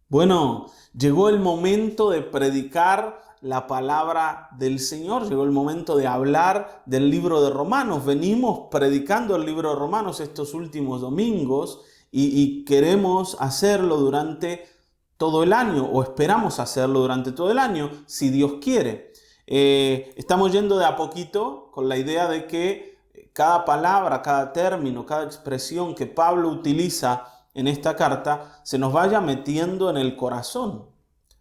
Bueno, llegó el momento de predicar la palabra del Señor, llegó el momento de hablar del libro de Romanos. Venimos predicando el libro de Romanos estos últimos domingos y queremos hacerlo durante todo el año, o esperamos hacerlo durante todo el año, si Dios quiere. Estamos yendo de a poquito con la idea de que cada palabra, cada término, cada expresión que Pablo utiliza en esta carta se nos vaya metiendo en el corazón.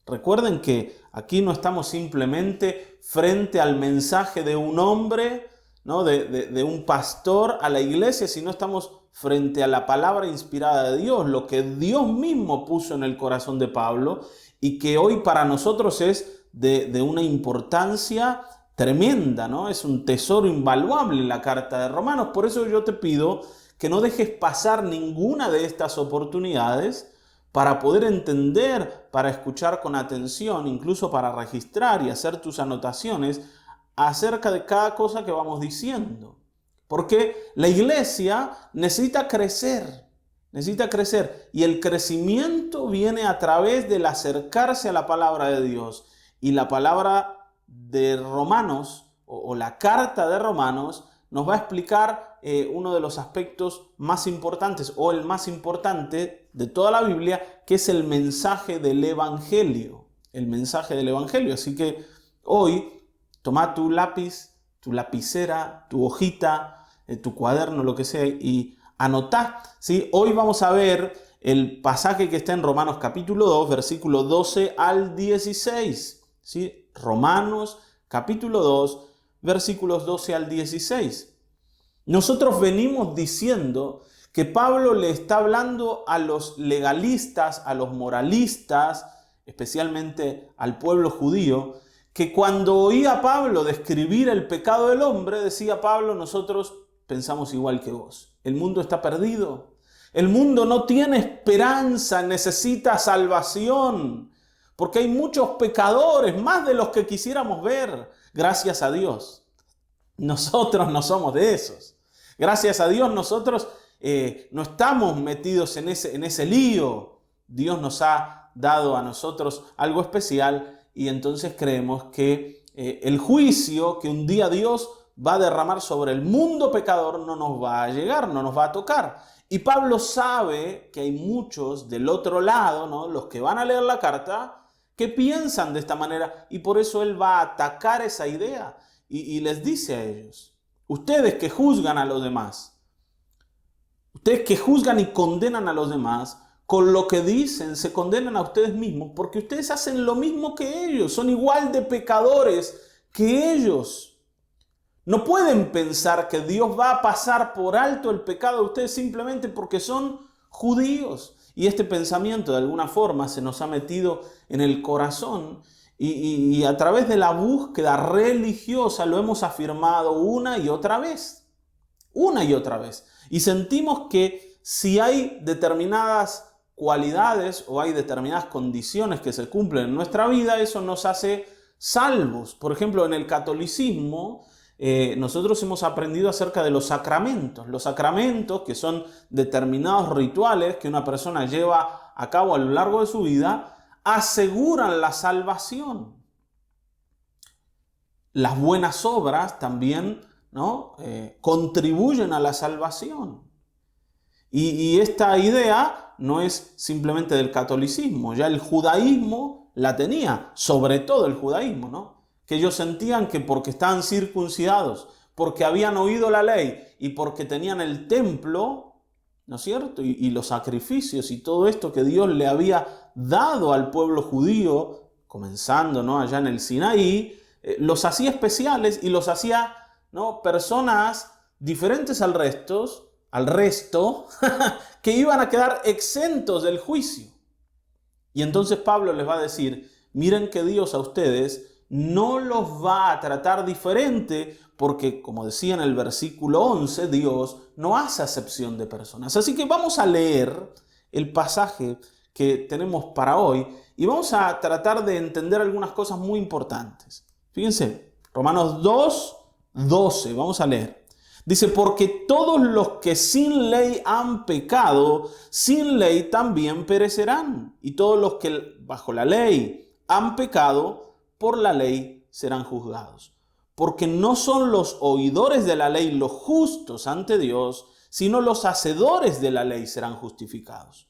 Recuerden que aquí no estamos simplemente frente al mensaje de un hombre, ¿no? de un pastor a la iglesia, sino estamos frente a la palabra inspirada de Dios, lo que Dios mismo puso en el corazón de Pablo y que hoy para nosotros es de una importancia tremenda, ¿no? Es un tesoro invaluable la carta de Romanos. Por eso yo te pido que no dejes pasar ninguna de estas oportunidades para poder entender, para escuchar con atención, incluso para registrar y hacer tus anotaciones acerca de cada cosa que vamos diciendo. Porque la iglesia necesita crecer y el crecimiento viene a través del acercarse a la palabra de Dios. Y la palabra de Romanos o la carta de Romanos nos va a explicar uno de los aspectos más importantes o el más importante de toda la Biblia, que es el mensaje del Evangelio. El mensaje del Evangelio. Así que hoy toma tu lápiz, tu lapicera, tu hojita, tu cuaderno, lo que sea, y anotá, ¿sí? Hoy vamos a ver el pasaje que está en Romanos capítulo 2, versículo 12 al 16. ¿Sí? Romanos capítulo 2, versículos 12 al 16. Nosotros venimos diciendo que Pablo le está hablando a los legalistas, a los moralistas, especialmente al pueblo judío, que cuando oía a Pablo describir el pecado del hombre, decía Pablo, nosotros pensamos igual que vos. El mundo está perdido. El mundo no tiene esperanza, necesita salvación. Porque hay muchos pecadores, más de los que quisiéramos ver. Gracias a Dios. Nosotros no somos de esos. Gracias a Dios nosotros no estamos metidos en ese lío. Dios nos ha dado a nosotros algo especial y entonces creemos que el juicio que un día Dios va a derramar sobre el mundo pecador no nos va a llegar, no nos va a tocar. Y Pablo sabe que hay muchos del otro lado, ¿no? Los que van a leer la carta, que piensan de esta manera y por eso él va a atacar esa idea y les dice a ellos, ustedes que juzgan a los demás, ustedes que juzgan y condenan a los demás, con lo que dicen se condenan a ustedes mismos porque ustedes hacen lo mismo que ellos, son igual de pecadores que ellos. No pueden pensar que Dios va a pasar por alto el pecado de ustedes simplemente porque son judíos. Y este pensamiento de alguna forma se nos ha metido en el corazón y a través de la búsqueda religiosa lo hemos afirmado una y otra vez. Una y otra vez. Y sentimos que si hay determinadas cualidades o hay determinadas condiciones que se cumplen en nuestra vida, eso nos hace salvos. Por ejemplo, en el catolicismo, nosotros hemos aprendido acerca de los sacramentos. Los sacramentos, que son determinados rituales que una persona lleva a cabo a lo largo de su vida, aseguran la salvación. Las buenas obras también, ¿no? Contribuyen a la salvación. Y esta idea no es simplemente del catolicismo. Ya el judaísmo la tenía, sobre todo el judaísmo, ¿no? Que ellos sentían que porque estaban circuncidados, porque habían oído la ley y porque tenían el templo, ¿no es cierto? Y los sacrificios y todo esto que Dios le había dado al pueblo judío, comenzando, ¿no? Allá en el Sinaí, los hacía especiales y los hacía, ¿no? Personas diferentes al resto, que iban a quedar exentos del juicio. Y entonces Pablo les va a decir, miren que Dios a ustedes no los va a tratar diferente porque, como decía en el versículo 11, Dios no hace acepción de personas. Así que vamos a leer el pasaje que tenemos para hoy y vamos a tratar de entender algunas cosas muy importantes. Fíjense, Romanos 2, 12, vamos a leer. Dice, porque todos los que sin ley han pecado, sin ley también perecerán. Y todos los que bajo la ley han pecado, por la ley serán juzgados. Porque no son los oidores de la ley los justos ante Dios, sino los hacedores de la ley serán justificados.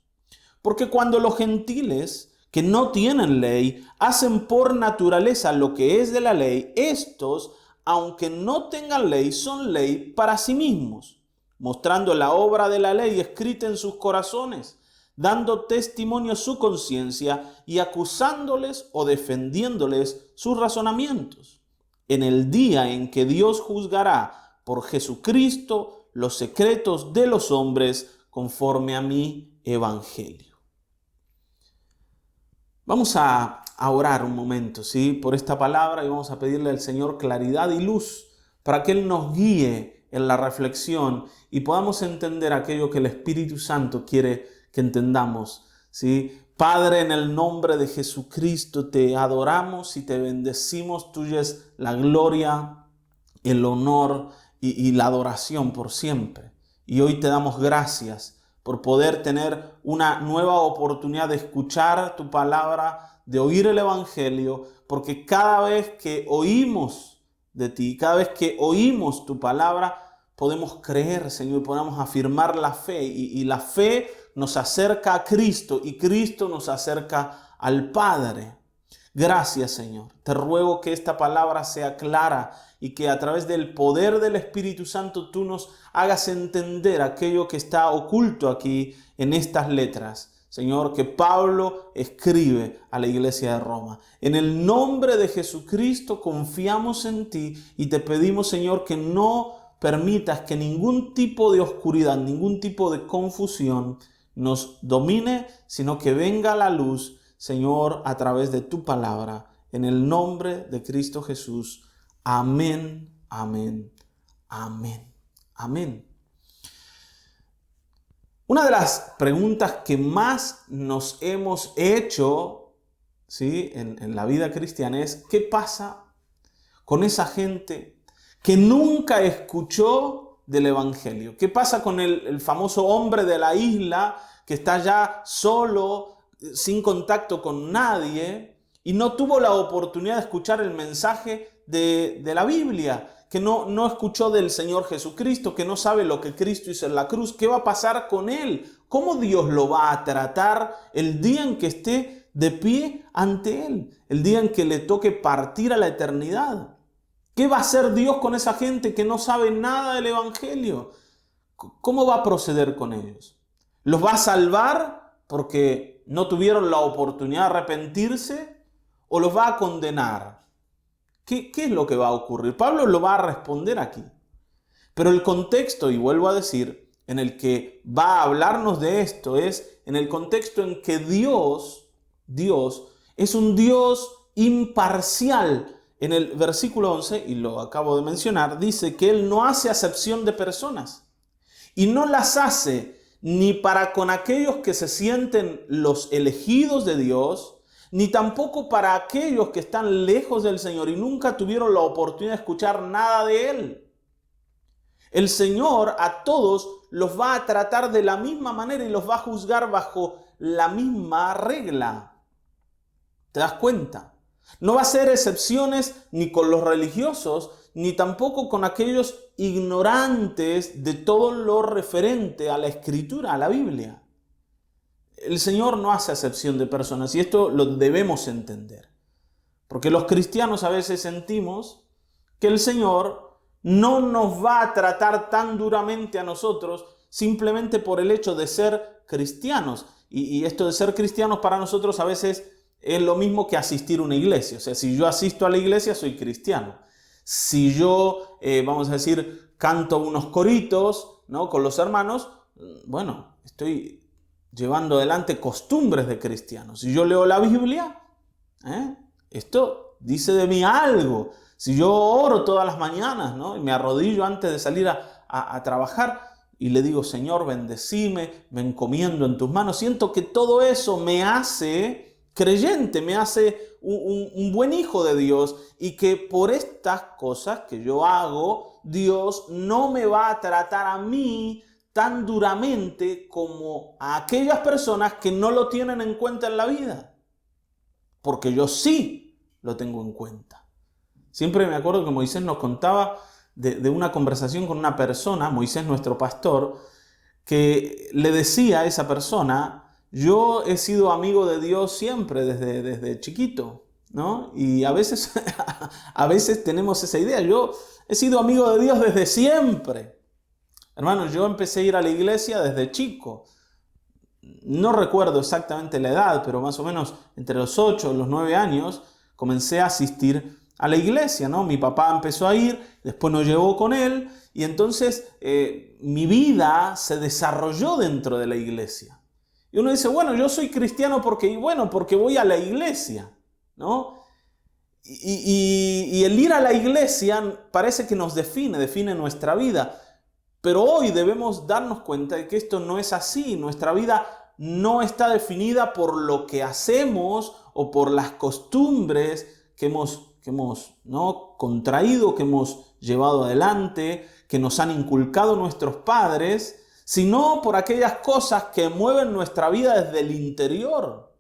Porque cuando los gentiles que no tienen ley hacen por naturaleza lo que es de la ley, estos, aunque no tengan ley, son ley para sí mismos, mostrando la obra de la ley escrita en sus corazones, dando testimonio a su conciencia y acusándoles o defendiéndoles sus razonamientos. En el día en que Dios juzgará por Jesucristo los secretos de los hombres conforme a mi evangelio. Vamos a orar un momento, ¿sí?, por esta palabra, y vamos a pedirle al Señor claridad y luz para que Él nos guíe en la reflexión y podamos entender aquello que el Espíritu Santo quiere que entendamos, ¿sí? Padre, en el nombre de Jesucristo te adoramos y te bendecimos. Tuya es la gloria, el honor y la adoración por siempre. Y hoy te damos gracias por poder tener una nueva oportunidad de escuchar tu palabra, de oír el Evangelio, porque cada vez que oímos de ti, cada vez que oímos tu palabra, podemos creer, Señor, y podemos afirmar la fe, y la fe nos acerca a Cristo, y Cristo nos acerca al Padre. Gracias, Señor. Te ruego que esta palabra sea clara y que a través del poder del Espíritu Santo tú nos hagas entender aquello que está oculto aquí en estas letras, Señor, que Pablo escribe a la iglesia de Roma. En el nombre de Jesucristo confiamos en ti y te pedimos, Señor, que no permitas que ningún tipo de oscuridad, ningún tipo de confusión nos domine, sino que venga la luz, Señor, a través de tu palabra. En el nombre de Cristo Jesús. Amén, amén, amén, amén. Una de las preguntas que más nos hemos hecho, ¿sí?, en la vida cristiana es: ¿qué pasa con esa gente que nunca escuchó del Evangelio? ¿Qué pasa con el famoso hombre de la isla que está ya solo, sin contacto con nadie, y no tuvo la oportunidad de escuchar el mensaje de la Biblia, que no escuchó del Señor Jesucristo, que no sabe lo que Cristo hizo en la cruz? ¿Qué va a pasar con él? ¿Cómo Dios lo va a tratar el día en que esté de pie ante Él? El día en que le toque partir a la eternidad. ¿Qué va a hacer Dios con esa gente que no sabe nada del Evangelio? ¿Cómo va a proceder con ellos? ¿Los va a salvar porque no tuvieron la oportunidad de arrepentirse? ¿O los va a condenar? ¿Qué es lo que va a ocurrir? Pablo lo va a responder aquí. Pero el contexto, y vuelvo a decir, en el que va a hablarnos de esto es en el contexto en que Dios es un Dios imparcial. En el versículo 11, y lo acabo de mencionar, dice que Él no hace acepción de personas. Y no las hace ni para con aquellos que se sienten los elegidos de Dios, ni tampoco para aquellos que están lejos del Señor y nunca tuvieron la oportunidad de escuchar nada de Él. El Señor a todos los va a tratar de la misma manera y los va a juzgar bajo la misma regla. ¿Te das cuenta? No va a hacer excepciones ni con los religiosos, ni tampoco con aquellos ignorantes de todo lo referente a la Escritura, a la Biblia. El Señor no hace acepción de personas, y esto lo debemos entender. Porque los cristianos a veces sentimos que el Señor no nos va a tratar tan duramente a nosotros simplemente por el hecho de ser cristianos. Y esto de ser cristianos para nosotros a veces es lo mismo que asistir a una iglesia. O sea, si yo asisto a la iglesia, soy cristiano. Si yo, vamos a decir, canto unos coritos, ¿no?, con los hermanos, bueno, estoy llevando adelante costumbres de cristianos. Si yo leo la Biblia, esto dice de mí algo. Si yo oro todas las mañanas, ¿no?, y me arrodillo antes de salir a trabajar y le digo: Señor, bendecime, me encomiendo en tus manos, siento que todo eso me hace creyente, me hace un buen hijo de Dios, y que por estas cosas que yo hago, Dios no me va a tratar a mí tan duramente como a aquellas personas que no lo tienen en cuenta en la vida, porque yo sí lo tengo en cuenta. Siempre me acuerdo que Moisés nos contaba de una conversación con una persona, Moisés, nuestro pastor, que le decía a esa persona: yo he sido amigo de Dios siempre, desde chiquito, ¿no? Y a veces tenemos esa idea: yo he sido amigo de Dios desde siempre. Hermanos, yo empecé a ir a la iglesia desde chico. No recuerdo exactamente la edad, pero más o menos entre los 8 y los 9 años comencé a asistir a la iglesia, ¿no? Mi papá empezó a ir, después nos llevó con él, y entonces mi vida se desarrolló dentro de la iglesia. Y uno dice: bueno, yo soy cristiano porque voy a la iglesia, ¿no? Y el ir a la iglesia parece que nos define nuestra vida. Pero hoy debemos darnos cuenta de que esto no es así. Nuestra vida no está definida por lo que hacemos o por las costumbres que hemos ¿no? contraído, que hemos llevado adelante, que nos han inculcado nuestros padres, sino por aquellas cosas que mueven nuestra vida desde el interior.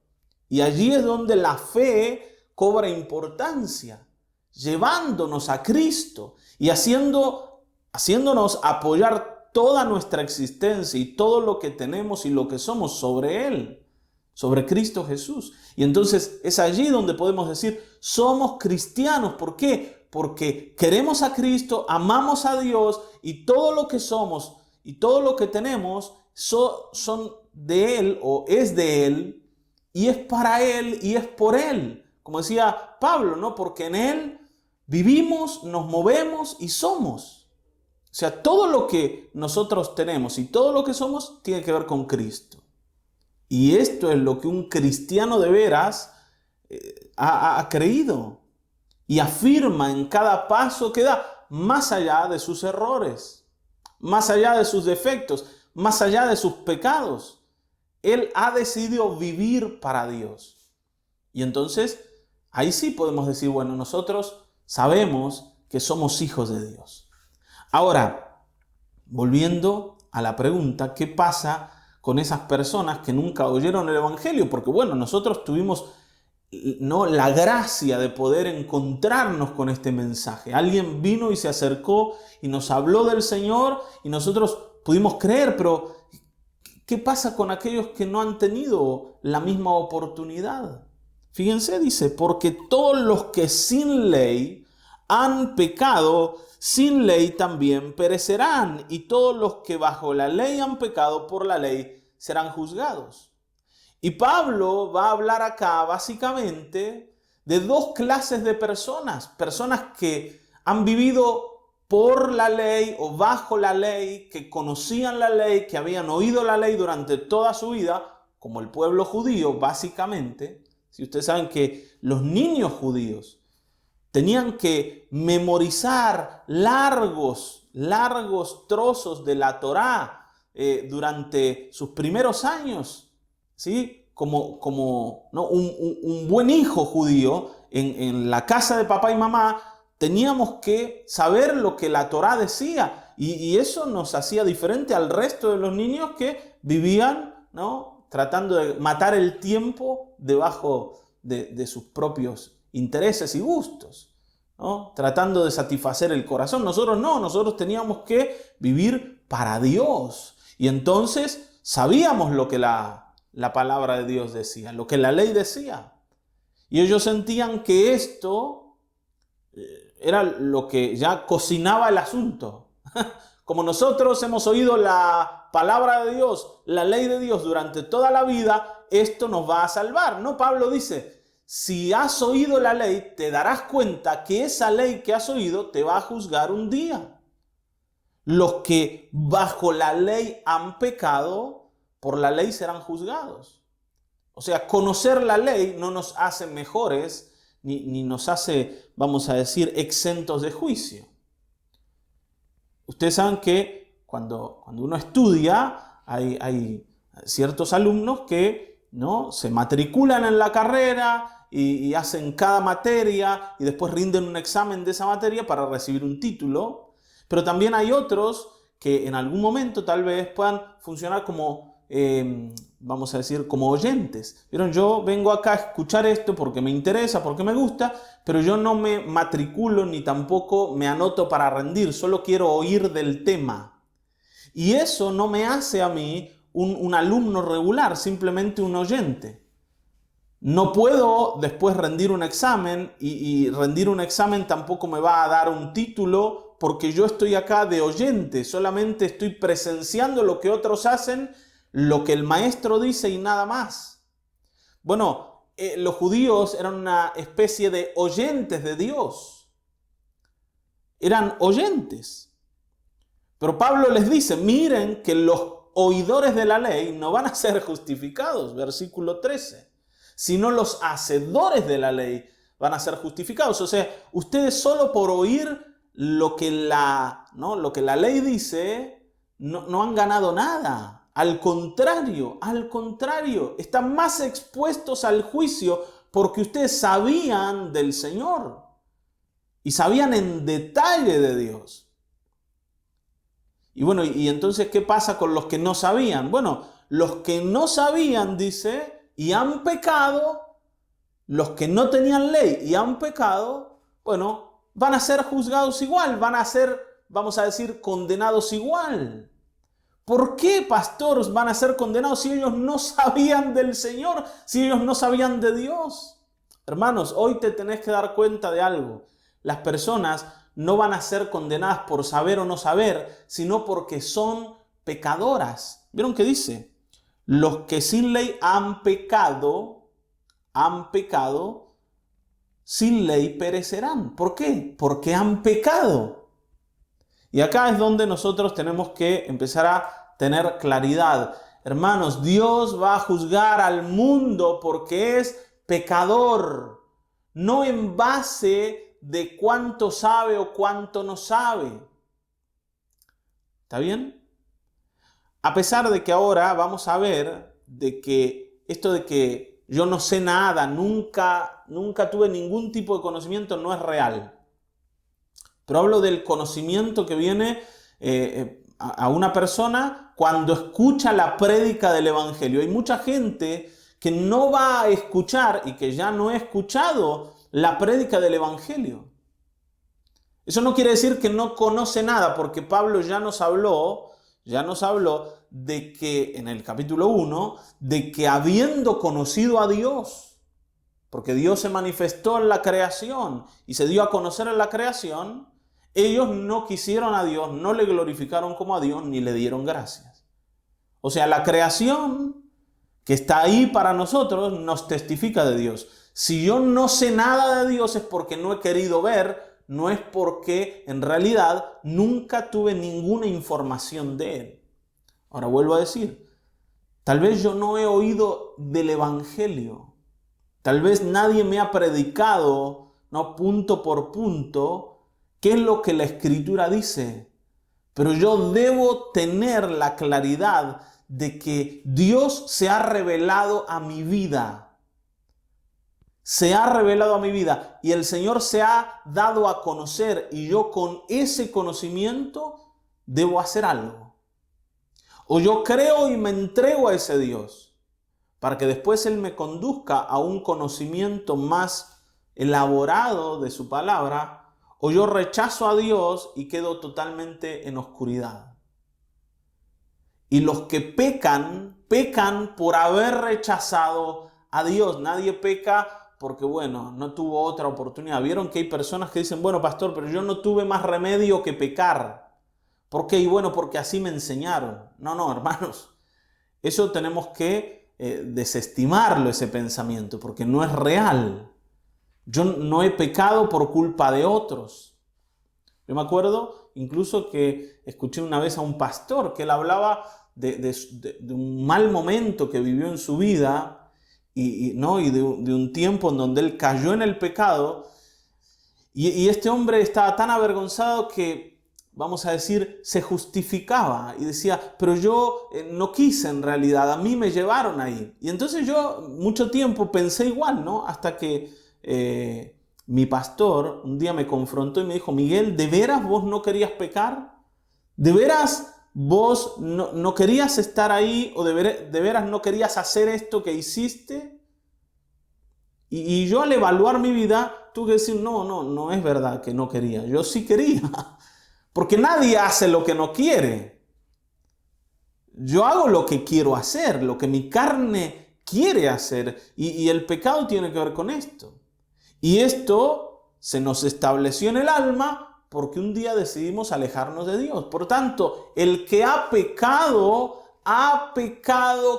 Y allí es donde la fe cobra importancia, llevándonos a Cristo y haciéndonos apoyar toda nuestra existencia y todo lo que tenemos y lo que somos sobre Él, sobre Cristo Jesús. Y entonces es allí donde podemos decir: somos cristianos. ¿Por qué? Porque queremos a Cristo, amamos a Dios, y todo lo que somos y todo lo que tenemos son de Él, o es de Él, y es para Él y es por Él. Como decía Pablo, ¿no? Porque en Él vivimos, nos movemos y somos. O sea, todo lo que nosotros tenemos y todo lo que somos tiene que ver con Cristo. Y esto es lo que un cristiano de veras ha creído y afirma en cada paso que da, más allá de sus errores, más allá de sus defectos, más allá de sus pecados. Él ha decidido vivir para Dios. Y entonces, ahí sí podemos decir: bueno, nosotros sabemos que somos hijos de Dios. Ahora, volviendo a la pregunta: ¿qué pasa con esas personas que nunca oyeron el Evangelio? Porque bueno, nosotros tuvimos la gracia de poder encontrarnos con este mensaje. Alguien vino y se acercó y nos habló del Señor y nosotros pudimos creer, pero ¿qué pasa con aquellos que no han tenido la misma oportunidad? Fíjense, dice: porque todos los que sin ley han pecado, sin ley también perecerán, y todos los que bajo la ley han pecado, por la ley serán juzgados. Y Pablo va a hablar acá básicamente de dos clases de personas: personas que han vivido por la ley o bajo la ley, que conocían la ley, que habían oído la ley durante toda su vida, como el pueblo judío básicamente. Si ustedes saben que los niños judíos tenían que memorizar largos trozos de la Torá durante sus primeros años, ¿sí? Como ¿no? un buen hijo judío en la casa de papá y mamá, teníamos que saber lo que la Torá decía, y eso nos hacía diferente al resto de los niños que vivían, ¿no? tratando de matar el tiempo debajo de sus propios intereses y gustos, ¿no? Tratando de satisfacer el corazón. Nosotros no, nosotros teníamos que vivir para Dios. Y entonces sabíamos lo que la palabra de Dios decía, lo que la ley decía. Y ellos sentían que esto era lo que ya cocinaba el asunto. Como nosotros hemos oído la palabra de Dios, la ley de Dios durante toda la vida, esto nos va a salvar, ¿no? Pablo dice: si has oído la ley, te darás cuenta que esa ley que has oído te va a juzgar un día. Los que bajo la ley han pecado, por la ley serán juzgados. O sea, conocer la ley no nos hace mejores, ni nos hace, vamos a decir, exentos de juicio. Ustedes saben que cuando uno estudia, hay ciertos alumnos que ¿no? Se matriculan en la carrera y hacen cada materia y después rinden un examen de esa materia para recibir un título. Pero también hay otros que en algún momento tal vez puedan funcionar como, vamos a decir, como oyentes. ¿Vieron? Yo vengo acá a escuchar esto porque me interesa, porque me gusta, pero yo no me matriculo ni tampoco me anoto para rendir, solo quiero oír del tema. Y eso no me hace a mí un alumno regular, simplemente un oyente. No puedo después rendir un examen y rendir un examen tampoco me va a dar un título porque yo estoy acá de oyente, solamente estoy presenciando lo que otros hacen, lo que el maestro dice y nada más. Bueno, los judíos eran una especie de oyentes de Dios. Eran oyentes. Pero Pablo les dice, miren que los oidores de la ley no van a ser justificados, versículo 13, sino los hacedores de la ley van a ser justificados. O sea, ustedes solo por oír lo que la ley dice, no han ganado nada. Al contrario, están más expuestos al juicio porque ustedes sabían del Señor y sabían en detalle de Dios. Y bueno, y entonces, ¿qué pasa con los que no sabían? Bueno, los que no sabían, dice, y han pecado, los que no tenían ley y han pecado, bueno, van a ser juzgados igual, van a ser, vamos a decir, condenados igual. ¿Por qué, pastores, van a ser condenados si ellos no sabían del Señor, si ellos no sabían de Dios? Hermanos, hoy te tenés que dar cuenta de algo. Las personas no van a ser condenadas por saber o no saber, sino porque son pecadoras. ¿Vieron qué dice? Los que sin ley han pecado, sin ley perecerán. ¿Por qué? Porque han pecado. Y acá es donde nosotros tenemos que empezar a tener claridad. Hermanos, Dios va a juzgar al mundo porque es pecador, no en base de cuánto sabe o cuánto no sabe. ¿Está bien? A pesar de que ahora vamos a ver de que esto de que yo no sé nada, nunca tuve ningún tipo de conocimiento, no es real. Pero hablo del conocimiento que viene a una persona cuando escucha la prédica del Evangelio. Hay mucha gente que no va a escuchar y que ya no ha escuchado la prédica del Evangelio. Eso no quiere decir que no conoce nada, porque Pablo ya nos habló de que en el capítulo 1, de que habiendo conocido a Dios, porque Dios se manifestó en la creación y se dio a conocer en la creación, ellos no quisieron a Dios, no le glorificaron como a Dios, ni le dieron gracias. O sea, la creación que está ahí para nosotros nos testifica de Dios. Si yo no sé nada de Dios es porque no he querido ver, no es porque en realidad nunca tuve ninguna información de Él. Ahora vuelvo a decir, tal vez yo no he oído del Evangelio, tal vez nadie me ha predicado, no punto por punto, qué es lo que la Escritura dice, pero yo debo tener la claridad de que Dios se ha revelado a mi vida. Se ha revelado a mi vida y el Señor se ha dado a conocer y yo con ese conocimiento debo hacer algo. O yo creo y me entrego a ese Dios para que después Él me conduzca a un conocimiento más elaborado de su palabra, o yo rechazo a Dios y quedo totalmente en oscuridad. Y los que pecan por haber rechazado a Dios. Nadie peca porque, bueno, no tuvo otra oportunidad. Vieron que hay personas que dicen, bueno, pastor, pero yo no tuve más remedio que pecar. ¿Por qué? Y bueno, porque así me enseñaron. No, hermanos. Eso tenemos que desestimarlo, ese pensamiento, porque no es real. Yo no he pecado por culpa de otros. Yo me acuerdo incluso que escuché una vez a un pastor que él hablaba de un mal momento que vivió en su vida y de un tiempo en donde él cayó en el pecado y este hombre estaba tan avergonzado que, vamos a decir, se justificaba y decía, pero yo no quise en realidad, a mí me llevaron ahí. Y entonces yo mucho tiempo pensé igual, ¿no? Hasta que mi pastor un día me confrontó y me dijo, Miguel, ¿de veras vos no querías pecar? ¿De veras vos no querías estar ahí o de veras no querías hacer esto que hiciste? Y yo al evaluar mi vida tuve que decir, no es verdad que no quería. Yo sí quería, porque nadie hace lo que no quiere. Yo hago lo que quiero hacer, lo que mi carne quiere hacer. Y el pecado tiene que ver con esto. Y esto se nos estableció en el alma porque un día decidimos alejarnos de Dios. Por tanto, el que ha pecado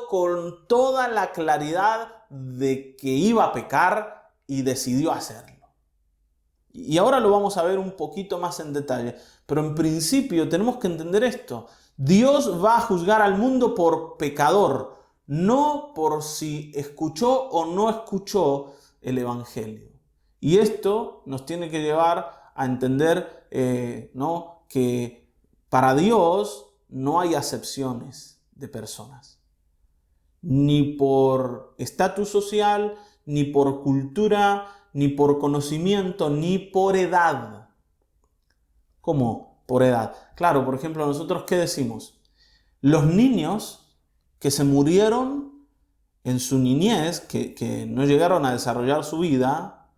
con toda la claridad de que iba a pecar y decidió hacerlo. Y ahora lo vamos a ver un poquito más en detalle. Pero en principio tenemos que entender esto. Dios va a juzgar al mundo por pecador, no por si escuchó o no escuchó el Evangelio. Y esto nos tiene que llevar a entender que para Dios no hay acepciones de personas. Ni por estatus social, ni por cultura, ni por conocimiento, ni por edad. ¿Cómo por edad? Claro, por ejemplo, nosotros ¿qué decimos? Los niños que se murieron en su niñez, que no llegaron a desarrollar su vida,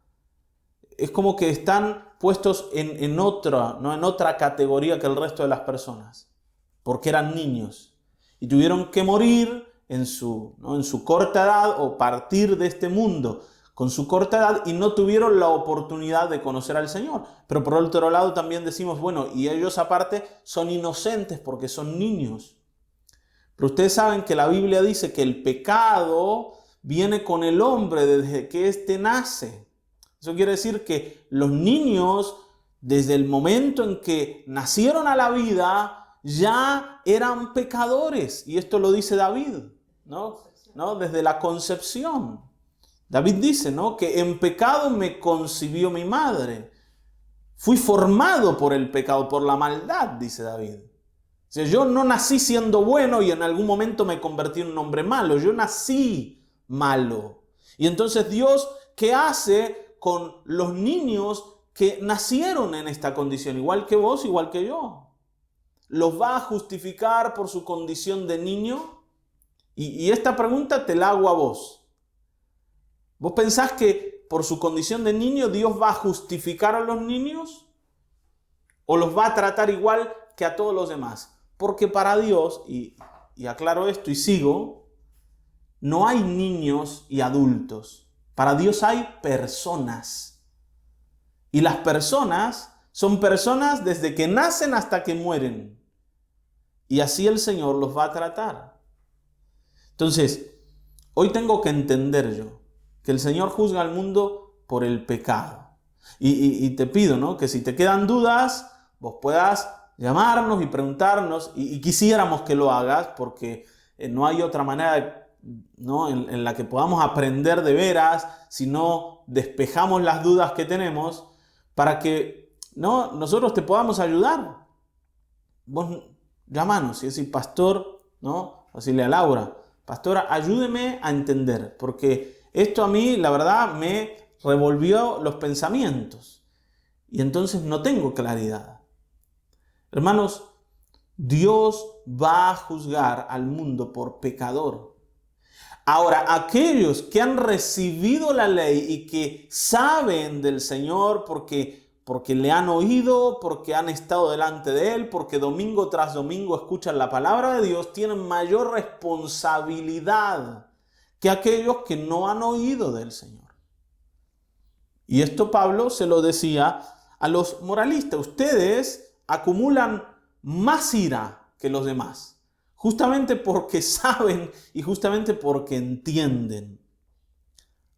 es como que están puestos en otra categoría que el resto de las personas, porque eran niños y tuvieron que morir en su corta edad o partir de este mundo con su corta edad y no tuvieron la oportunidad de conocer al Señor. Pero por otro lado también decimos, bueno, y ellos aparte son inocentes porque son niños. Pero ustedes saben que la Biblia dice que el pecado viene con el hombre desde que éste nace. Eso quiere decir que los niños, desde el momento en que nacieron a la vida, ya eran pecadores. Y esto lo dice David, ¿no? Desde la concepción. David dice, ¿no?, que en pecado me concibió mi madre. Fui formado por el pecado, por la maldad, dice David. O sea, yo no nací siendo bueno y en algún momento me convertí en un hombre malo. Yo nací malo. Y entonces Dios, ¿qué hace con los niños que nacieron en esta condición? Igual que vos, igual que yo. ¿Los va a justificar por su condición de niño? Y esta pregunta te la hago a vos. ¿Vos pensás que por su condición de niño Dios va a justificar a los niños? ¿O los va a tratar igual que a todos los demás? Porque para Dios, y aclaro esto y sigo, no hay niños y adultos. Para Dios hay personas. Y las personas son personas desde que nacen hasta que mueren. Y así el Señor los va a tratar. Entonces, hoy tengo que entender yo que el Señor juzga al mundo por el pecado. Y te pido, ¿no?, que si te quedan dudas, vos puedas llamarnos y preguntarnos, y quisiéramos que lo hagas, porque no hay otra manera, ¿no?, en la que podamos aprender de veras, si no despejamos las dudas que tenemos, para que, ¿no?, nosotros te podamos ayudar. Vos llamanos y decís, pastor, ¿no?, decirle a Laura, pastora, ayúdeme a entender, porque esto a mí, la verdad, me revolvió los pensamientos. Y entonces no tengo claridad. Hermanos, Dios va a juzgar al mundo por pecador. Ahora, aquellos que han recibido la ley y que saben del Señor porque le han oído, porque han estado delante de Él, porque domingo tras domingo escuchan la palabra de Dios, tienen mayor responsabilidad que aquellos que no han oído del Señor. Y esto Pablo se lo decía a los moralistas. Ustedes acumulan más ira que los demás, justamente porque saben y justamente porque entienden.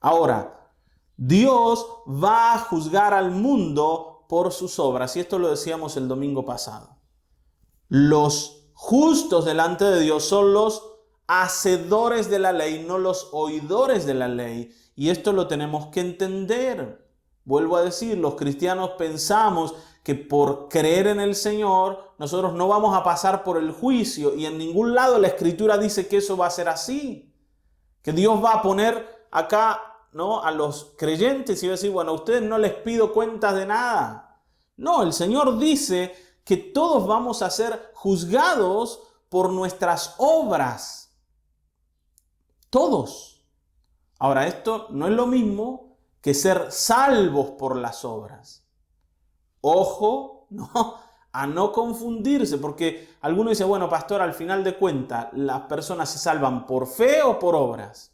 Ahora, Dios va a juzgar al mundo por sus obras, y esto lo decíamos el domingo pasado. Los justos delante de Dios son los hacedores de la ley, no los oidores de la ley. Y esto lo tenemos que entender. Vuelvo a decir, los cristianos pensamos que por creer en el Señor nosotros no vamos a pasar por el juicio, y en ningún lado la Escritura dice que eso va a ser así, que Dios va a poner acá, ¿no?, a los creyentes y va a decir, bueno, a ustedes no les pido cuentas de nada. No, el Señor dice que todos vamos a ser juzgados por nuestras obras. Todos. Ahora, esto no es lo mismo que ser salvos por las obras. Ojo, no, a no confundirse, porque algunos dicen, bueno, pastor, al final de cuentas, ¿las personas se salvan por fe o por obras?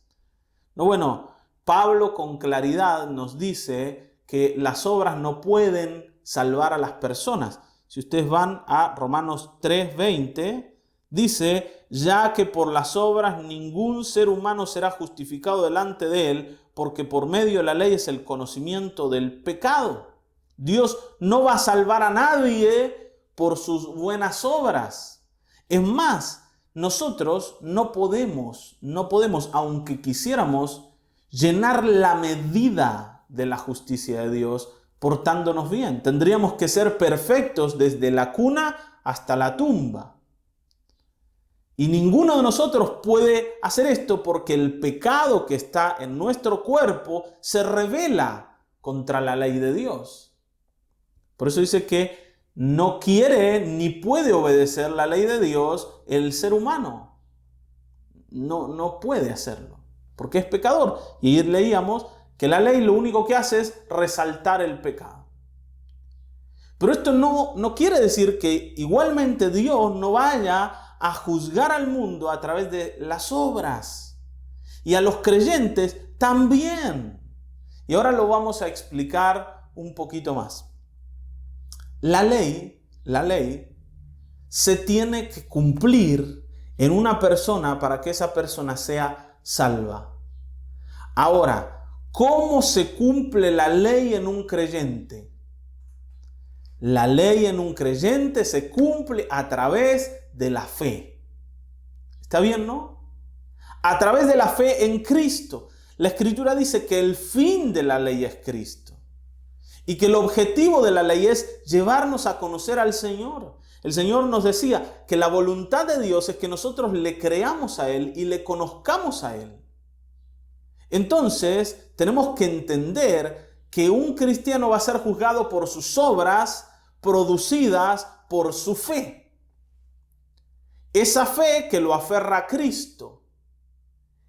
No, bueno, Pablo con claridad nos dice que las obras no pueden salvar a las personas. Si ustedes van a Romanos 3:20, dice, ya que por las obras ningún ser humano será justificado delante de él, porque por medio de la ley es el conocimiento del pecado. Dios no va a salvar a nadie por sus buenas obras. Es más, nosotros no podemos, aunque quisiéramos, llenar la medida de la justicia de Dios portándonos bien. Tendríamos que ser perfectos desde la cuna hasta la tumba. Y ninguno de nosotros puede hacer esto porque el pecado que está en nuestro cuerpo se rebela contra la ley de Dios. Por eso dice que no quiere ni puede obedecer la ley de Dios el ser humano. No puede hacerlo, porque es pecador. Y ayer leíamos que la ley lo único que hace es resaltar el pecado. Pero esto no quiere decir que igualmente Dios no vaya a juzgar al mundo a través de las obras. Y a los creyentes también. Y ahora lo vamos a explicar un poquito más. La ley se tiene que cumplir en una persona para que esa persona sea salva. Ahora, ¿cómo se cumple la ley en un creyente? La ley en un creyente se cumple a través de la fe. ¿Está bien, no? A través de la fe en Cristo. La Escritura dice que el fin de la ley es Cristo. Y que el objetivo de la ley es llevarnos a conocer al Señor. El Señor nos decía que la voluntad de Dios es que nosotros le creamos a Él y le conozcamos a Él. Entonces, tenemos que entender que un cristiano va a ser juzgado por sus obras producidas por su fe. Esa fe que lo aferra a Cristo.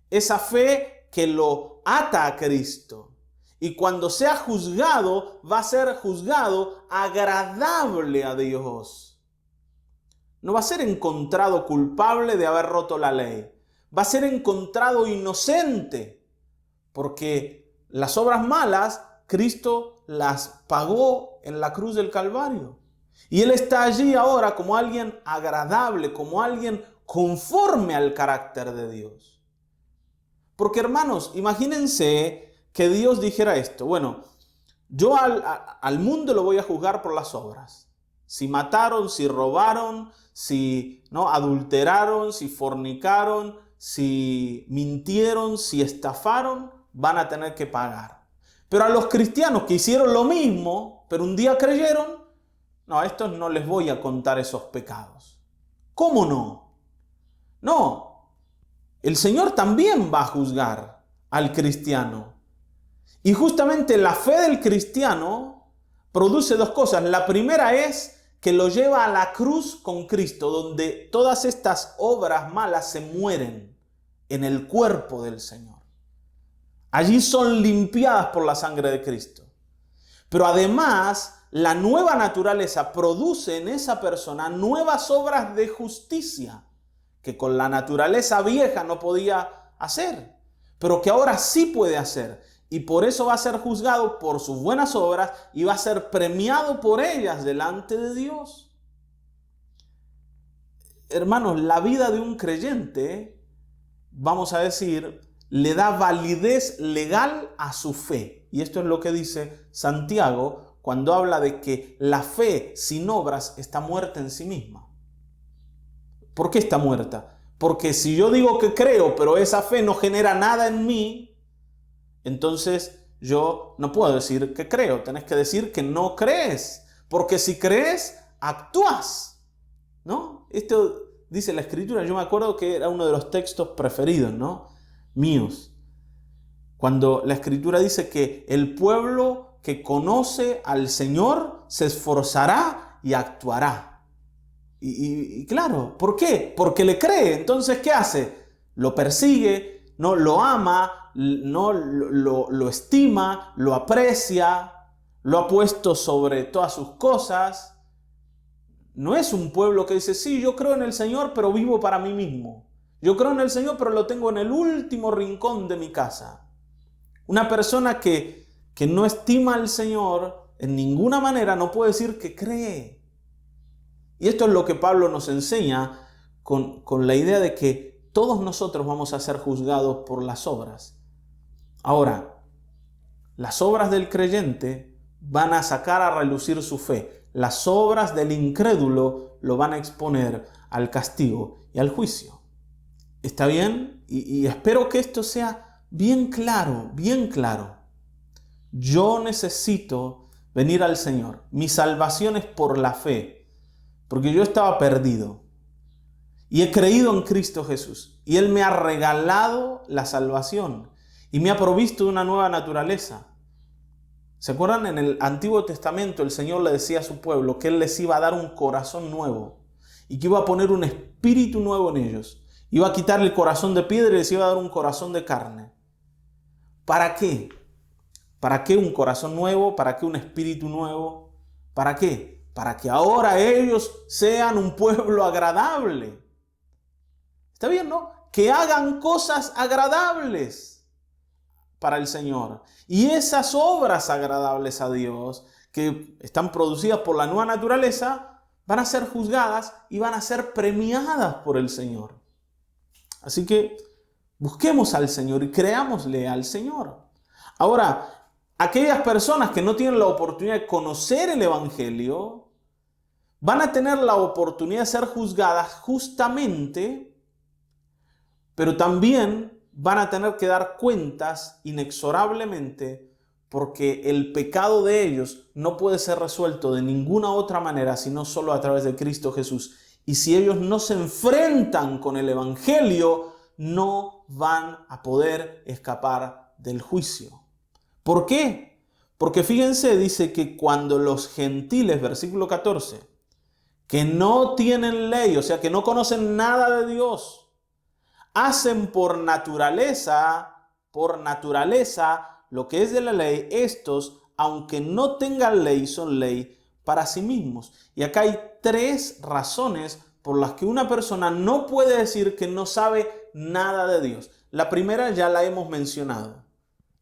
Esa fe que lo ata a Cristo. Y cuando sea juzgado, va a ser juzgado agradable a Dios. No va a ser encontrado culpable de haber roto la ley. Va a ser encontrado inocente. Porque las obras malas, Cristo las pagó en la cruz del Calvario. Y Él está allí ahora como alguien agradable, como alguien conforme al carácter de Dios. Porque, hermanos, imagínense que Dios dijera esto: bueno, yo al mundo lo voy a juzgar por las obras. Si mataron, si robaron, si adulteraron, si fornicaron, si mintieron, si estafaron, van a tener que pagar. Pero a los cristianos que hicieron lo mismo, pero un día creyeron, no, a estos no les voy a contar esos pecados. ¿Cómo no? No, el Señor también va a juzgar al cristiano. Y justamente la fe del cristiano produce dos cosas. La primera es que lo lleva a la cruz con Cristo, donde todas estas obras malas se mueren en el cuerpo del Señor. Allí son limpiadas por la sangre de Cristo. Pero además, la nueva naturaleza produce en esa persona nuevas obras de justicia que con la naturaleza vieja no podía hacer, pero que ahora sí puede hacer. Y por eso va a ser juzgado por sus buenas obras y va a ser premiado por ellas delante de Dios. Hermanos, la vida de un creyente, vamos a decir, le da validez legal a su fe. Y esto es lo que dice Santiago cuando habla de que la fe sin obras está muerta en sí misma. ¿Por qué está muerta? Porque si yo digo que creo, pero esa fe no genera nada en mí, entonces yo no puedo decir que creo. Tenés que decir que no crees. porque si crees, actúas, ¿no? Esto dice la Escritura. Yo me acuerdo que era uno de los textos preferidos, ¿no?, míos. Cuando la Escritura dice que el pueblo que conoce al Señor se esforzará y actuará. Y claro, ¿por qué? Porque le cree. Entonces, ¿qué hace? Lo persigue, no lo ama, no lo estima, lo aprecia, lo ha puesto sobre todas sus cosas. No es un pueblo que dice, sí, yo creo en el Señor, pero vivo para mí mismo. Yo creo en el Señor, pero lo tengo en el último rincón de mi casa. Una persona que no estima al Señor en ninguna manera no puede decir que cree. Y esto es lo que Pablo nos enseña con la idea de que todos nosotros vamos a ser juzgados por las obras. Ahora, las obras del creyente van a sacar a relucir su fe. Las obras del incrédulo lo van a exponer al castigo y al juicio. ¿Está bien? Y espero que esto sea bien claro, bien claro. Yo necesito venir al Señor. Mi salvación es por la fe, porque yo estaba perdido y he creído en Cristo Jesús y Él me ha regalado la salvación y me ha provisto de una nueva naturaleza. ¿Se acuerdan? En el Antiguo Testamento el Señor le decía a su pueblo que Él les iba a dar un corazón nuevo y que iba a poner un espíritu nuevo en ellos. Iba a quitar el corazón de piedra y les iba a dar un corazón de carne. ¿Para qué? ¿Para qué un corazón nuevo? ¿Para qué un espíritu nuevo? ¿Para qué? Para que ahora ellos sean un pueblo agradable. ¿Está bien, no? Que hagan cosas agradables para el Señor. Y esas obras agradables a Dios, que están producidas por la nueva naturaleza, van a ser juzgadas y van a ser premiadas por el Señor. Así que busquemos al Señor y creámosle al Señor. Ahora, aquellas personas que no tienen la oportunidad de conocer el Evangelio, van a tener la oportunidad de ser juzgadas justamente, pero también van a tener que dar cuentas inexorablemente, porque el pecado de ellos no puede ser resuelto de ninguna otra manera sino solo a través de Cristo Jesús. Y si ellos no se enfrentan con el Evangelio, no van a poder escapar del juicio. ¿Por qué? Porque fíjense, dice que cuando los gentiles, versículo 14, que no tienen ley, o sea, que no conocen nada de Dios, hacen por naturaleza lo que es de la ley, estos, aunque no tengan ley, son ley para sí mismos. Y acá hay 3 razones por las que una persona no puede decir que no sabe nada de Dios. La primera ya la hemos mencionado.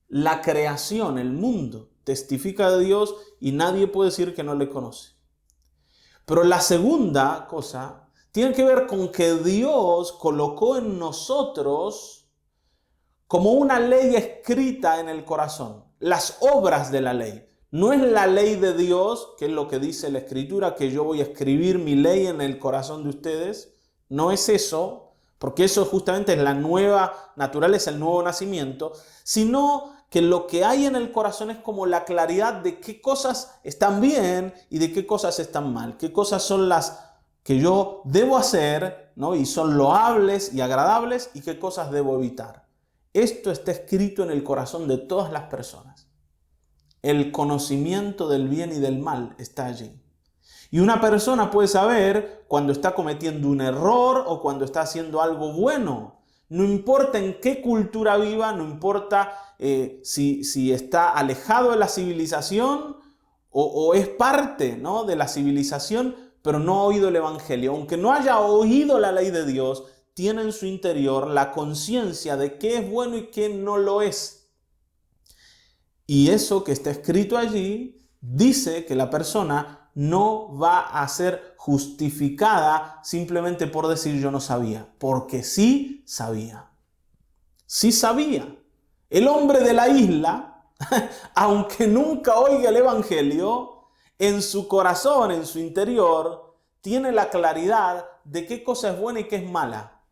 La creación, el mundo, testifica de Dios y nadie puede decir que no le conoce. Pero la segunda cosa tiene que ver con que Dios colocó en nosotros como una ley escrita en el corazón, las obras de la ley. No es la ley de Dios, que es lo que dice la Escritura, que yo voy a escribir mi ley en el corazón de ustedes. No es eso, porque eso justamente es la nueva naturaleza, el nuevo nacimiento, sino que lo que hay en el corazón es como la claridad de qué cosas están bien y de qué cosas están mal, qué cosas son las que yo debo hacer, ¿no?, y son loables y agradables, y qué cosas debo evitar. Esto está escrito en el corazón de todas las personas. El conocimiento del bien y del mal está allí. Y una persona puede saber cuando está cometiendo un error o cuando está haciendo algo bueno. No importa en qué cultura viva, no importa si está alejado de la civilización o es parte, ¿no?, de la civilización, pero no ha oído el Evangelio. Aunque no haya oído la ley de Dios, tiene en su interior la conciencia de qué es bueno y qué no lo es. Y eso que está escrito allí dice que la persona no va a ser justificada simplemente por decir yo no sabía, porque sí sabía. Sí sabía. El hombre de la isla, aunque nunca oiga el Evangelio, en su corazón, en su interior, tiene la claridad de qué cosa es buena y qué es mala.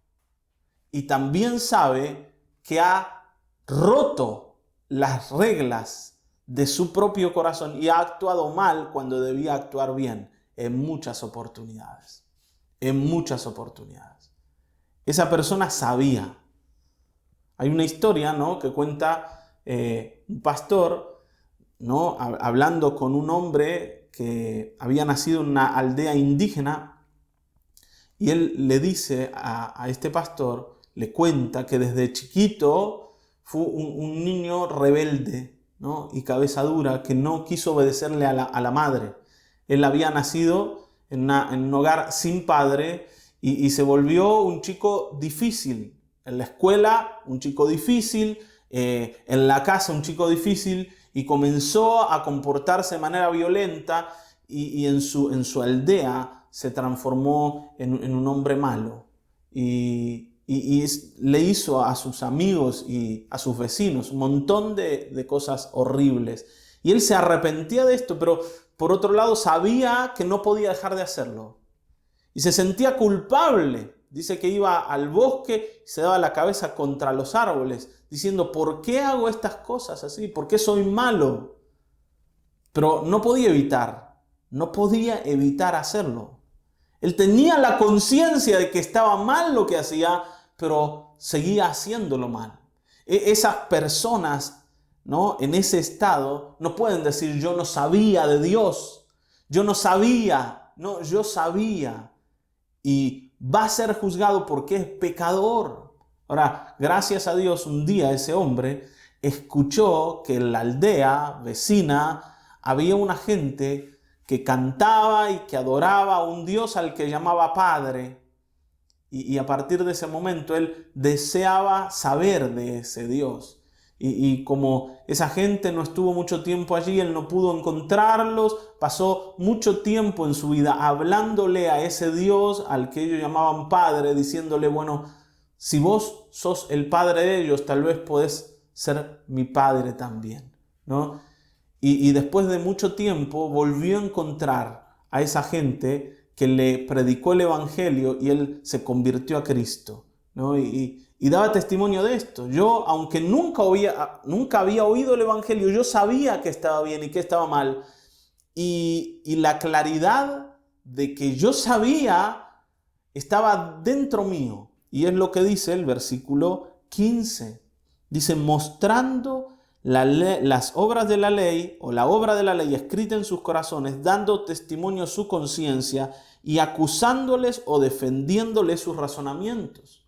Y también sabe que ha roto las reglas de su propio corazón y ha actuado mal cuando debía actuar bien en muchas oportunidades. En muchas oportunidades. Esa persona sabía. Hay una historia, ¿no?, que cuenta un pastor, ¿no?, hablando con un hombre que había nacido en una aldea indígena, y él le dice a este pastor, le cuenta que desde chiquito fue un niño rebelde, ¿no?, y cabeza dura, que no quiso obedecerle a la madre. Él había nacido en un hogar sin padre y se volvió un chico difícil. En la escuela, un chico difícil, en la casa, un chico difícil, y comenzó a comportarse de manera violenta y en su aldea se transformó en un hombre malo. Y le hizo a sus amigos y a sus vecinos un montón de cosas horribles. Y él se arrepentía de esto, pero por otro lado sabía que no podía dejar de hacerlo. Y se sentía culpable. Dice que iba al bosque y se daba la cabeza contra los árboles, diciendo, ¿por qué hago estas cosas así? ¿Por qué soy malo? Pero no podía evitar hacerlo. Él tenía la conciencia de que estaba mal lo que hacía, pero seguía haciéndolo mal. Esas personas, ¿no?, en ese estado no pueden decir, yo no sabía de Dios, yo no sabía, no, yo sabía. Y va a ser juzgado porque es pecador. Ahora, gracias a Dios, un día ese hombre escuchó que en la aldea vecina había una gente que cantaba y que adoraba a un Dios al que llamaba Padre. Y a partir de ese momento él deseaba saber de ese Dios. Y como esa gente no estuvo mucho tiempo allí, él no pudo encontrarlos, pasó mucho tiempo en su vida hablándole a ese Dios al que ellos llamaban Padre, diciéndole, bueno, si vos sos el Padre de ellos, tal vez podés ser mi Padre también, ¿no? Y después de mucho tiempo volvió a encontrar a esa gente que le predicó el Evangelio y él se convirtió a Cristo, ¿no? Y daba testimonio de esto. Yo, aunque nunca había oído el Evangelio, yo sabía que estaba bien y que estaba mal. Y la claridad de que yo sabía estaba dentro mío. Y es lo que dice el versículo 15. Dice, mostrando las obras de la ley, o la obra de la ley escrita en sus corazones, dando testimonio a su conciencia y acusándoles o defendiéndoles sus razonamientos.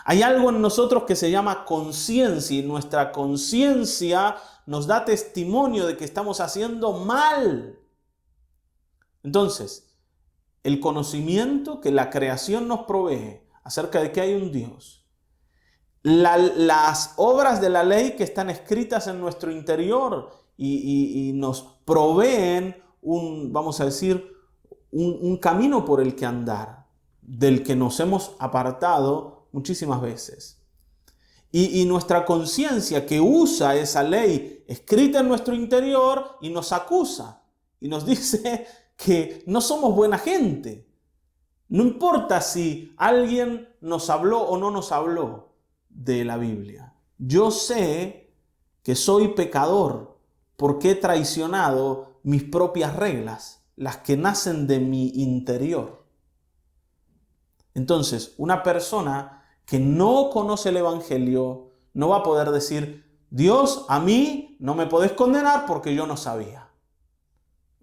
Hay algo en nosotros que se llama conciencia, y nuestra conciencia nos da testimonio de que estamos haciendo mal. Entonces, el conocimiento que la creación nos provee acerca de que hay un Dios, las obras de la ley que están escritas en nuestro interior y nos proveen vamos a decir, un camino por el que andar, del que nos hemos apartado muchísimas veces. Y nuestra conciencia que usa esa ley escrita en nuestro interior y nos acusa y nos dice que no somos buena gente. No importa si alguien nos habló o no nos habló de la Biblia. Yo sé que soy pecador porque he traicionado mis propias reglas, las que nacen de mi interior. Entonces, una persona que no conoce el Evangelio no va a poder decir, Dios, a mí no me podés condenar porque yo no sabía.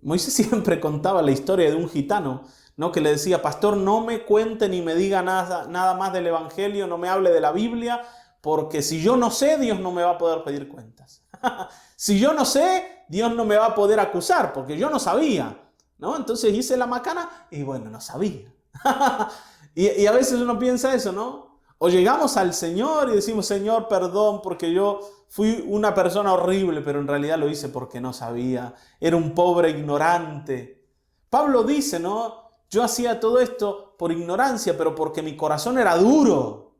Moisés siempre contaba la historia de un gitano, ¿no?, que le decía, pastor, no me cuente ni me diga nada más del Evangelio, no me hable de la Biblia, porque si yo no sé, Dios no me va a poder pedir cuentas. Si yo no sé, Dios no me va a poder acusar, porque yo no sabía, ¿no? Entonces hice la macana y bueno, no sabía. y a veces uno piensa eso, ¿no? O llegamos al Señor y decimos, Señor, perdón, porque yo fui una persona horrible, pero en realidad lo hice porque no sabía. Era un pobre ignorante. Pablo dice, ¿no? Yo hacía todo esto por ignorancia, pero porque mi corazón era duro.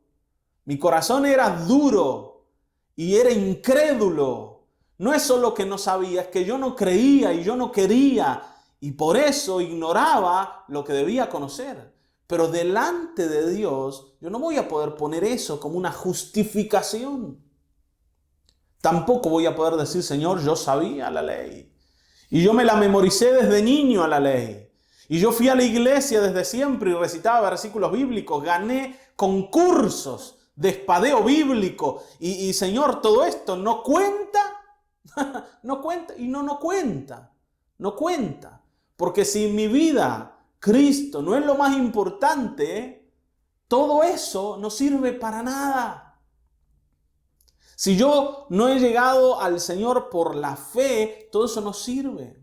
Mi corazón era duro y era incrédulo. No es solo que no sabía, es que yo no creía y yo no quería. Y por eso ignoraba lo que debía conocer. Pero delante de Dios, yo no voy a poder poner eso como una justificación. Tampoco voy a poder decir, Señor, yo sabía la ley. Y yo me la memoricé desde niño a la ley. Y yo fui a la iglesia desde siempre y recitaba versículos bíblicos. Gané concursos de espadeo bíblico. Y Señor, todo esto no cuenta. No cuenta y no cuenta. No cuenta. Porque si en mi vida Cristo no es lo más importante, todo eso no sirve para nada. Si yo no he llegado al Señor por la fe, todo eso no sirve.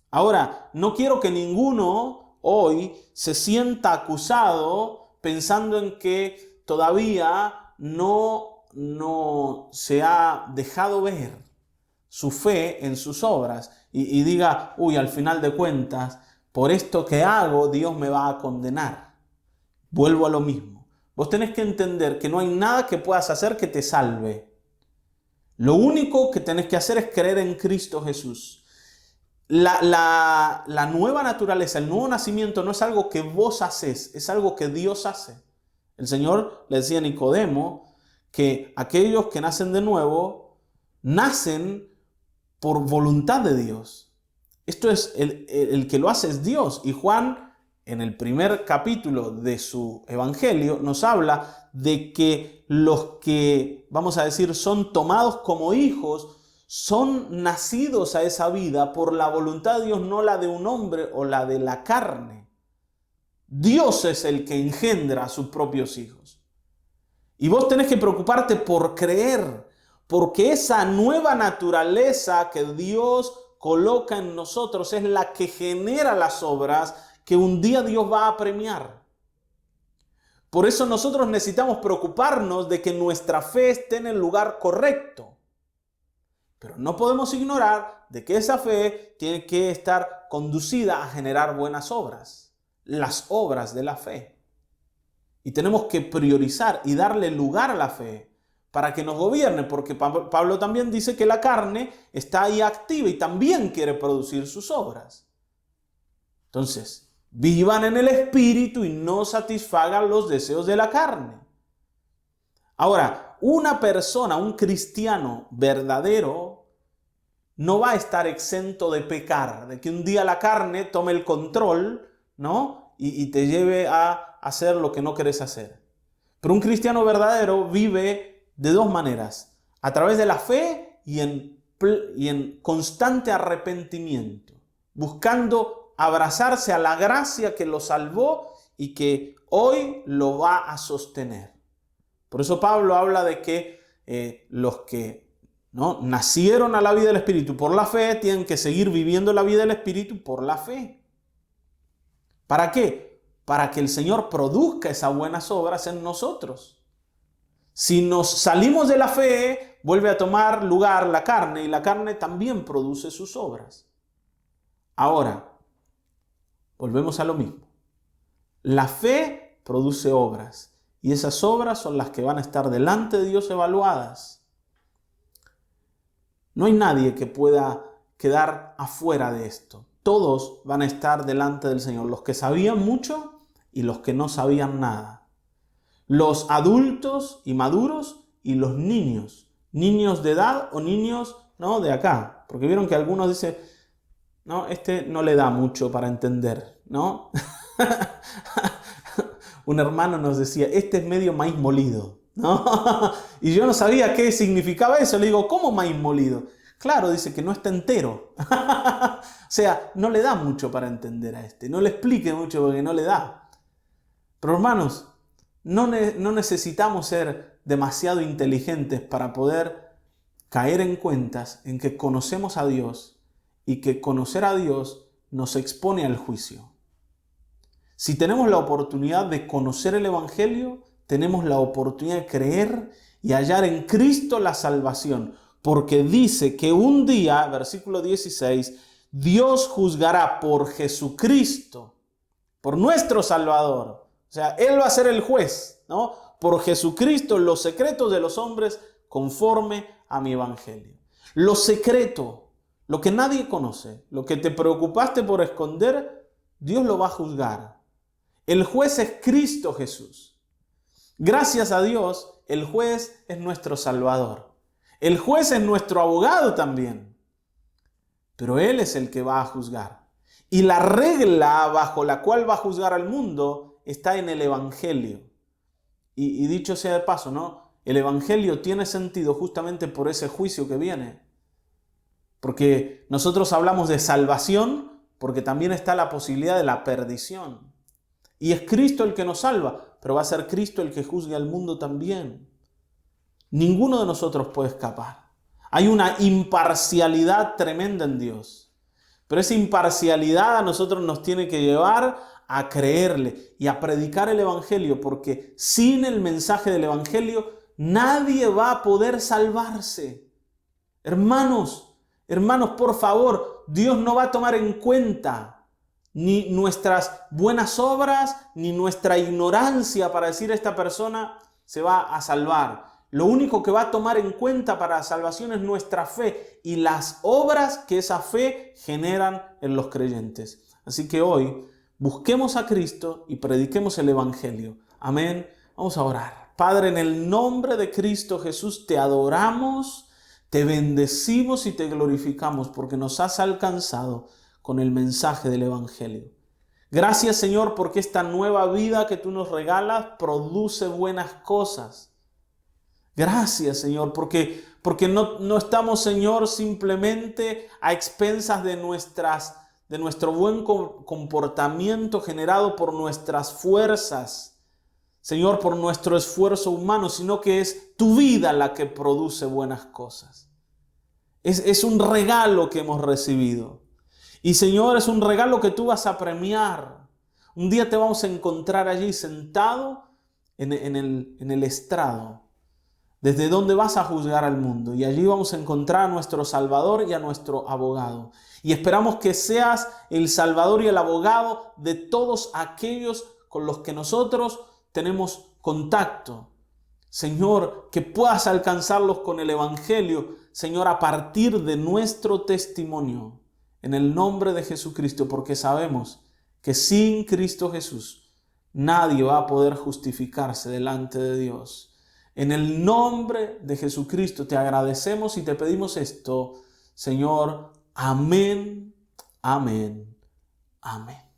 Ahora, no quiero que ninguno hoy se sienta acusado pensando en que todavía no se ha dejado ver su fe en sus obras y diga, uy, al final de cuentas, por esto que hago, Dios me va a condenar. Vuelvo a lo mismo. Vos tenés que entender que no hay nada que puedas hacer que te salve. Lo único que tenés que hacer es creer en Cristo Jesús. La nueva naturaleza, el nuevo nacimiento no es algo que vos haces, es algo que Dios hace. El Señor le decía a Nicodemo que aquellos que nacen de nuevo, nacen por voluntad de Dios. Esto es, el que lo hace es Dios. Y Juan, en el primer capítulo de su evangelio, nos habla de que los que, vamos a decir, son tomados como hijos, son nacidos a esa vida por la voluntad de Dios, no la de un hombre o la de la carne. Dios es el que engendra a sus propios hijos. Y vos tenés que preocuparte por creer, porque esa nueva naturaleza que Dios coloca en nosotros es la que genera las obras que un día Dios va a premiar. Por eso nosotros necesitamos preocuparnos de que nuestra fe esté en el lugar correcto. Pero no podemos ignorar de que esa fe tiene que estar conducida a generar buenas obras, las obras de la fe. Y tenemos que priorizar y darle lugar a la fe para que nos gobierne, porque Pablo también dice que la carne está ahí activa y también quiere producir sus obras. Entonces, vivan en el Espíritu y no satisfagan los deseos de la carne. Ahora, una persona, un cristiano verdadero, no va a estar exento de pecar, de que un día la carne tome el control, ¿no? Y te lleve a hacer lo que no querés hacer. Pero un cristiano verdadero vive de dos maneras: a través de la fe y en constante arrepentimiento, buscando abrazarse a la gracia que lo salvó y que hoy lo va a sostener. Por eso Pablo habla de que los que nacieron a la vida del Espíritu por la fe tienen que seguir viviendo la vida del Espíritu por la fe. ¿Para qué? Para que el Señor produzca esas buenas obras en nosotros. Si nos salimos de la fe, vuelve a tomar lugar la carne y la carne también produce sus obras. Ahora, volvemos a lo mismo. La fe produce obras y esas obras son las que van a estar delante de Dios evaluadas. No hay nadie que pueda quedar afuera de esto. Todos van a estar delante del Señor, los que sabían mucho y los que no sabían nada. Los adultos y maduros y los niños. Niños de edad o niños de acá. Porque vieron que algunos dicen, no, este no le da mucho para entender, ¿no? Un hermano nos decía, este es medio maíz molido, ¿no? Y yo no sabía qué significaba eso. Le digo, ¿cómo maíz molido? Claro, dice que no está entero. O sea, no le da mucho para entender a este. No le explique mucho porque no le da. Pero hermanos, no necesitamos ser demasiado inteligentes para poder caer en cuentas en que conocemos a Dios y que conocer a Dios nos expone al juicio. Si tenemos la oportunidad de conocer el Evangelio, tenemos la oportunidad de creer y hallar en Cristo la salvación. Porque dice que un día, versículo 16, Dios juzgará por Jesucristo, por nuestro Salvador. O sea, Él va a ser el juez, ¿no? Por Jesucristo, los secretos de los hombres conforme a mi Evangelio. Lo secreto, lo que nadie conoce, lo que te preocupaste por esconder, Dios lo va a juzgar. El juez es Cristo Jesús. Gracias a Dios, el juez es nuestro Salvador. El juez es nuestro abogado también, pero Él es el que va a juzgar. Y la regla bajo la cual va a juzgar al mundo está en el Evangelio. Y dicho sea de paso, ¿no? El Evangelio tiene sentido justamente por ese juicio que viene. Porque nosotros hablamos de salvación, porque también está la posibilidad de la perdición. Y es Cristo el que nos salva, pero va a ser Cristo el que juzgue al mundo también. Ninguno de nosotros puede escapar. Hay una imparcialidad tremenda en Dios. Pero esa imparcialidad a nosotros nos tiene que llevar a creerle y a predicar el Evangelio, porque sin el mensaje del Evangelio nadie va a poder salvarse. Hermanos, por favor, Dios no va a tomar en cuenta ni nuestras buenas obras, ni nuestra ignorancia para decir esta persona se va a salvar. Lo único que va a tomar en cuenta para la salvación es nuestra fe y las obras que esa fe generan en los creyentes. Así que hoy busquemos a Cristo y prediquemos el Evangelio. Amén. Vamos a orar. Padre, en el nombre de Cristo Jesús te adoramos, te bendecimos y te glorificamos porque nos has alcanzado con el mensaje del Evangelio. Gracias, Señor, porque esta nueva vida que tú nos regalas produce buenas cosas. Gracias, Señor, porque no estamos, Señor, simplemente a expensas de nuestro buen comportamiento generado por nuestras fuerzas, Señor, por nuestro esfuerzo humano, sino que es tu vida la que produce buenas cosas. Es un regalo que hemos recibido. Y, Señor, es un regalo que tú vas a premiar. Un día te vamos a encontrar allí sentado en el estrado, desde donde vas a juzgar al mundo. Y allí vamos a encontrar a nuestro Salvador y a nuestro abogado. Y esperamos que seas el Salvador y el abogado de todos aquellos con los que nosotros tenemos contacto. Señor, que puedas alcanzarlos con el Evangelio, Señor, a partir de nuestro testimonio. En el nombre de Jesucristo, porque sabemos que sin Cristo Jesús nadie va a poder justificarse delante de Dios. En el nombre de Jesucristo te agradecemos y te pedimos esto, Señor. Amén, amén, amén.